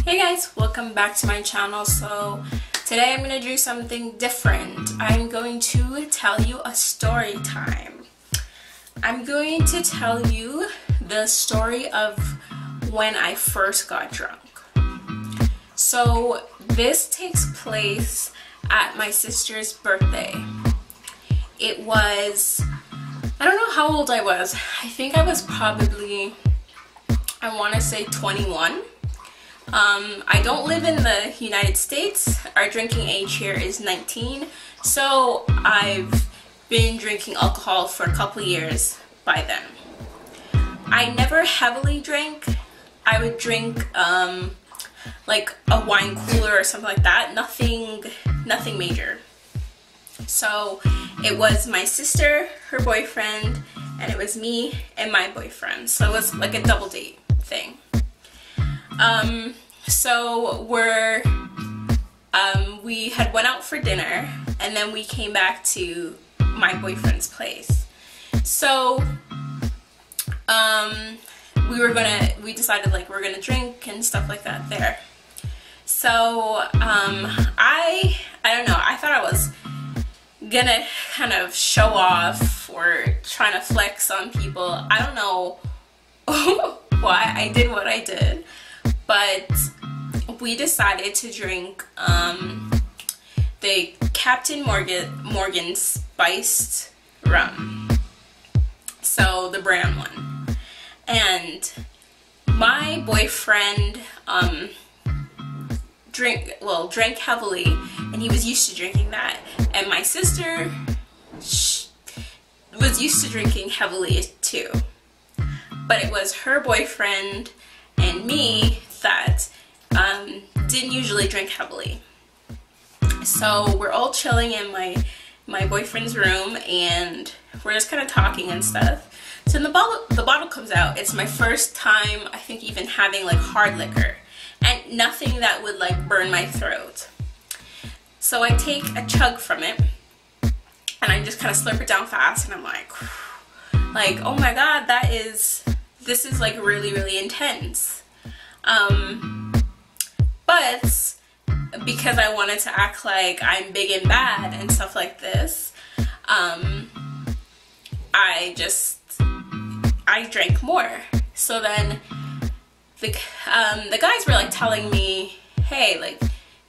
Hey guys, welcome back to my channel. So today I'm going to do something different. I'm going to tell you a story time. I'm going to tell you the story of when I first got drunk. So this takes place at my sister's birthday. It was, I don't know how old I was. I think I was probably, I want to say 21. I don't live in the United States. Our drinking age here is 19, so I've been drinking alcohol for a couple years by then. I never heavily drank. I would drink like a wine cooler or something like that. Nothing major. So it was my sister, her boyfriend, and it was me and my boyfriend. So it was like a double date thing. So we had went out for dinner and then we came back to my boyfriend's place. So we decided like we're gonna drink and stuff like that there. So I don't know, I thought I was gonna kind of show off or trying to flex on people. I don't know why I did what I did, but we decided to drink the Captain Morgan spiced rum, so the brown one. And my boyfriend drank heavily, and he was used to drinking that, and my sister was used to drinking heavily too, but it was her boyfriend and me that didn't usually drink heavily. So we're all chilling in my boyfriend's room and we're just kind of talking and stuff. So the bottle comes out. It's my first time, I think, even having like hard liquor, and nothing that would like burn my throat. So I take a chug from it and I just kind of slurp it down fast, and I'm like, oh my god, this is like really intense. But because I wanted to act like I'm big and bad and stuff like this, I drank more. So then the guys were like telling me, hey, like,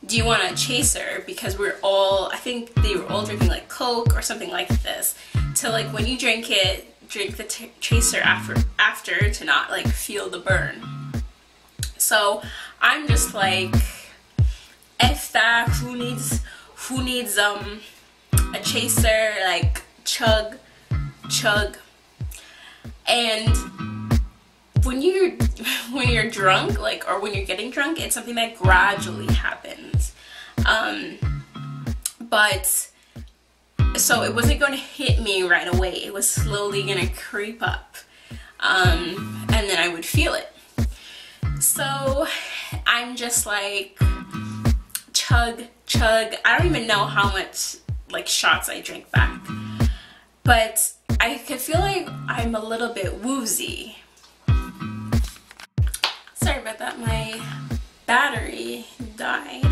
do you want a chaser? Because I think they were all drinking like Coke or something like this. So like when you drink it, drink the chaser after to not like feel the burn. So I'm just like, F that, who needs a chaser, like chug. And when you're drunk, like, or when you're getting drunk, it's something that gradually happens. But so it wasn't going to hit me right away. It was slowly going to creep up, and then I would feel it. So I'm just like chug. I don't even know how much like shots I drank back, but I could feel like I'm a little bit woozy. Sorry about that, my battery died.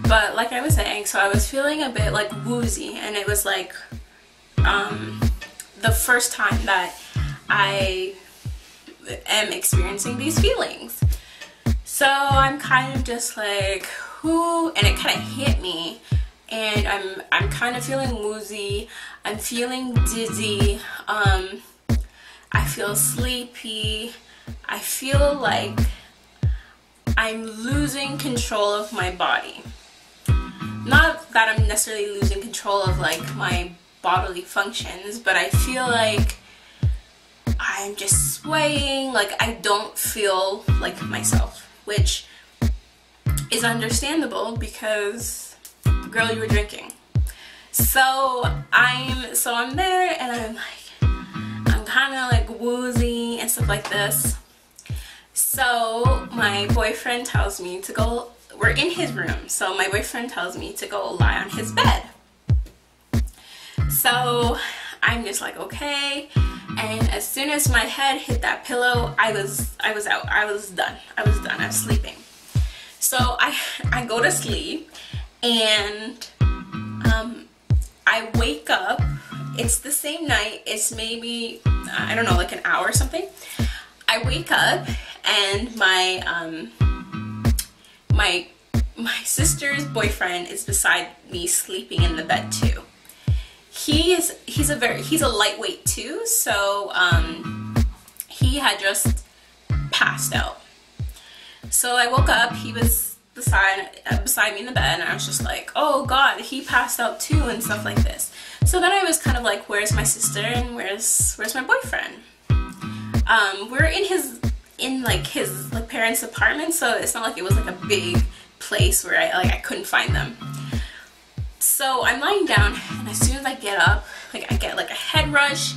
But like I was saying, so I was feeling a bit like woozy, and it was like the first time that I am experiencing these feelings. So I'm kind of just like, whoo, and it kind of hit me, and I'm kind of feeling woozy. I'm feeling dizzy. I feel sleepy. I feel like I'm losing control of my body. Not that I'm necessarily losing control of like my bodily functions, but I feel like I'm just swaying, like I don't feel like myself, which is understandable because, girl, you were drinking. So I'm there, and I'm kind of like woozy and stuff like this. So my boyfriend tells me to go, we're in his room, so my boyfriend tells me to go lie on his bed. So I'm just like, okay, and as soon as my head hit that pillow, I was out. I was done. I was sleeping. So So I go to sleep, and I wake up. It's the same night. It's maybe, I don't know, like an hour or something. I wake up, and my sister's boyfriend is beside me, sleeping in the bed too. He's a lightweight too, so he had just passed out. So I woke up, he was beside me in the bed, and I was just like, oh god, he passed out too, and stuff like this. So then I was kind of like, where's my sister and where's my boyfriend? We're in his parents' apartment, so it's not like it was like a big place where I couldn't find them. So I'm lying down, and as soon as I get up, like I get like a head rush.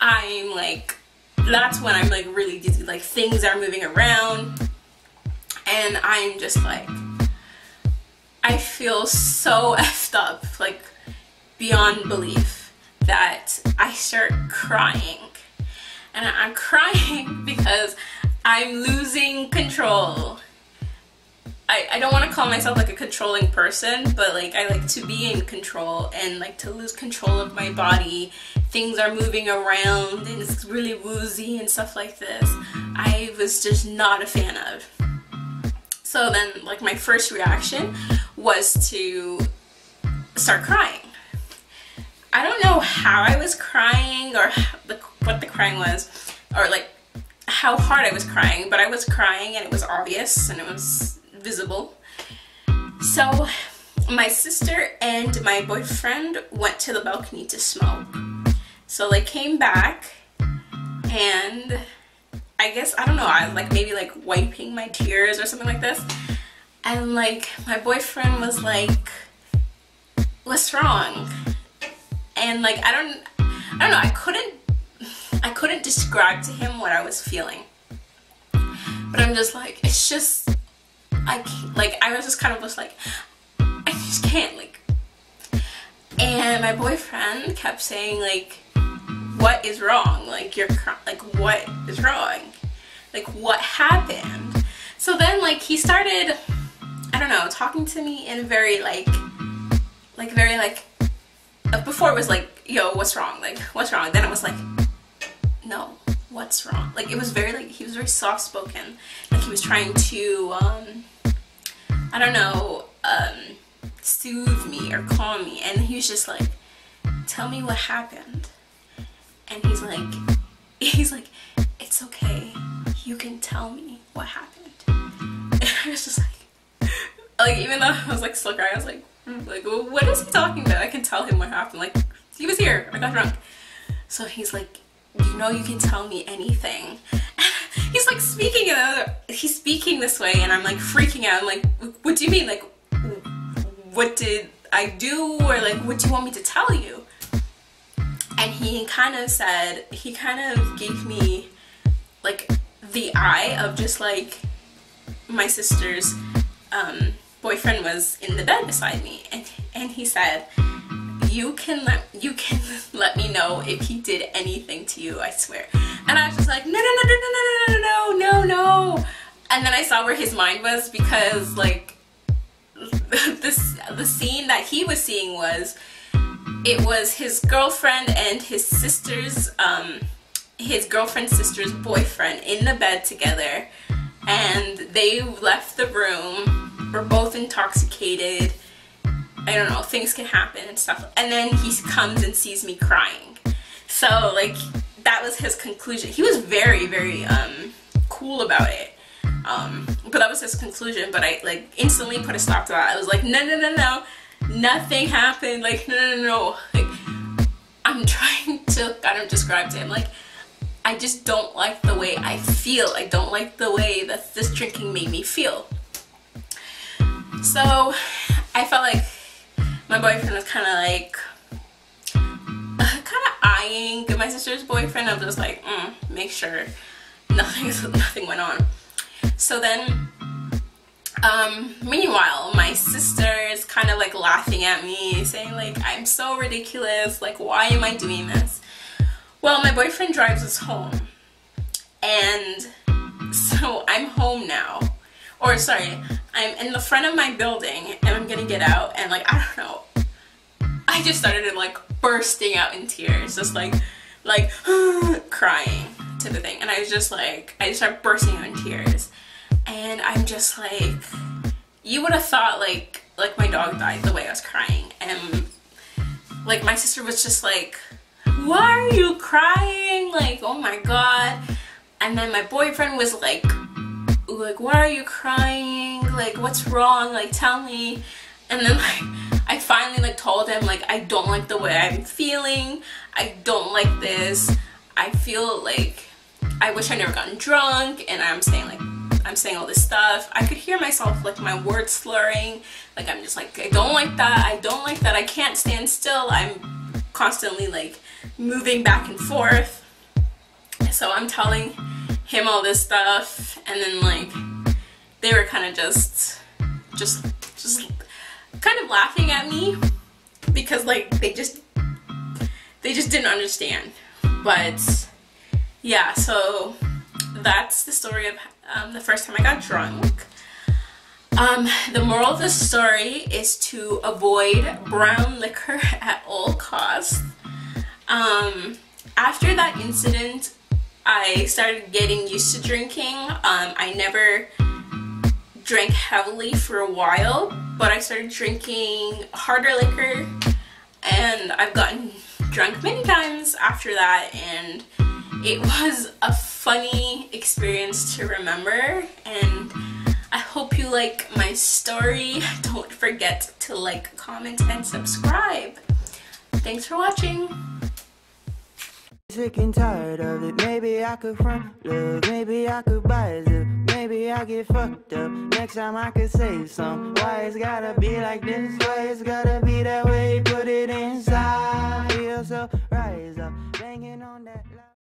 I'm like, that's when I'm like really dizzy, like things are moving around, and I'm just like, I feel so effed up, like beyond belief, that I start crying. And I'm crying because I'm losing control. I don't want to call myself like a controlling person, but like I like to be in control, and like to lose control of my body. Things are moving around and it's really woozy and stuff like this. I was just not a fan of. So then like my first reaction was to start crying. I don't know how I was crying, or what the crying was, or like how hard I was crying, but I was crying, and it was obvious and it was visible. So my sister and my boyfriend went to the balcony to smoke. So they came back, and I guess, I don't know, I was like maybe like wiping my tears or something like this, and like my boyfriend was like, what's wrong? And like I don't know, I couldn't describe to him what I was feeling, but I'm just like, it's just, I can't, like I was just kind of just like, I just can't, like. And my boyfriend kept saying like, what is wrong? Like you're like, what is wrong? Like what happened? So then like he started, I don't know, talking to me in a very before it was like, yo, what's wrong? Like what's wrong? Then it was like, no, what's wrong? Like it was very like, he was very soft spoken, like he was trying to I don't know, soothe me or calm me, and he was just like, tell me what happened. And he's like, it's okay, you can tell me what happened. And I was just like even though I was like still crying, I was like, what is he talking about? I can tell him what happened, like he was here, I got drunk. So he's like, you know, you can tell me anything. He's like he's speaking this way, and I'm like freaking out. I'm like, what do you mean? Like, what did I do? Or like, what do you want me to tell you? And he kind of gave me like the eye of just like, my sister's boyfriend was in the bed beside me, and he said, you can let me know if he did anything to you, I swear. And I was just like, no. And then I saw where his mind was, because like the scene that he was seeing was, it was his girlfriend and his sister's girlfriend's sister's boyfriend in the bed together, and they left the room, were both intoxicated. I don't know, things can happen and stuff. And then he comes and sees me crying. So like that was his conclusion. He was very, very cool about it. But that was his conclusion. But I like instantly put a stop to that. I was like, no. Nothing happened. Like, no. Like, I'm trying to kind of describe to him, like, I just don't like the way I feel. I don't like the way that this drinking made me feel. So I felt like my boyfriend was kind of eyeing my sister's boyfriend. I'm just like, make sure nothing went on. So then, meanwhile, my sister is kind of like laughing at me, saying like, I'm so ridiculous, like, why am I doing this? Well, my boyfriend drives us home, and so I'm home now. or sorry, I'm in the front of my building and I'm gonna get out, and like, I don't know, I just started like bursting out in tears, just like crying to the thing, and I was just like, I just started bursting out in tears, and I'm just like, you would have thought like my dog died the way I was crying. And like my sister was just like, why are you crying? Like, oh my god. And then my boyfriend was like, why are you crying? Like, what's wrong? Like, tell me. And then like I finally like told him, like, I don't like the way I'm feeling. I don't like this. I feel like I wish I never gotten drunk, and I'm saying all this stuff. I could hear myself, like, my words slurring. Like, I'm just like, I don't like that. I don't like that. I can't stand still. I'm constantly like moving back and forth. So I'm telling him all this stuff, and then like they were kind of just kind of laughing at me, because like they just didn't understand. But yeah, so that's the story of the first time I got drunk. The moral of the story is to avoid brown liquor at all costs. After that incident, I started getting used to drinking. I never drank heavily for a while, but I started drinking harder liquor, and I've gotten drunk many times after that, and it was a funny experience to remember. And I hope you like my story. Don't forget to like, comment, and subscribe. Thanks for watching. Sick and tired of it. Maybe I could front love, maybe I could buy a zip, maybe I get fucked up. Next time I could save some. Why it's gotta be like this? Why it's gotta be that way? Put it in.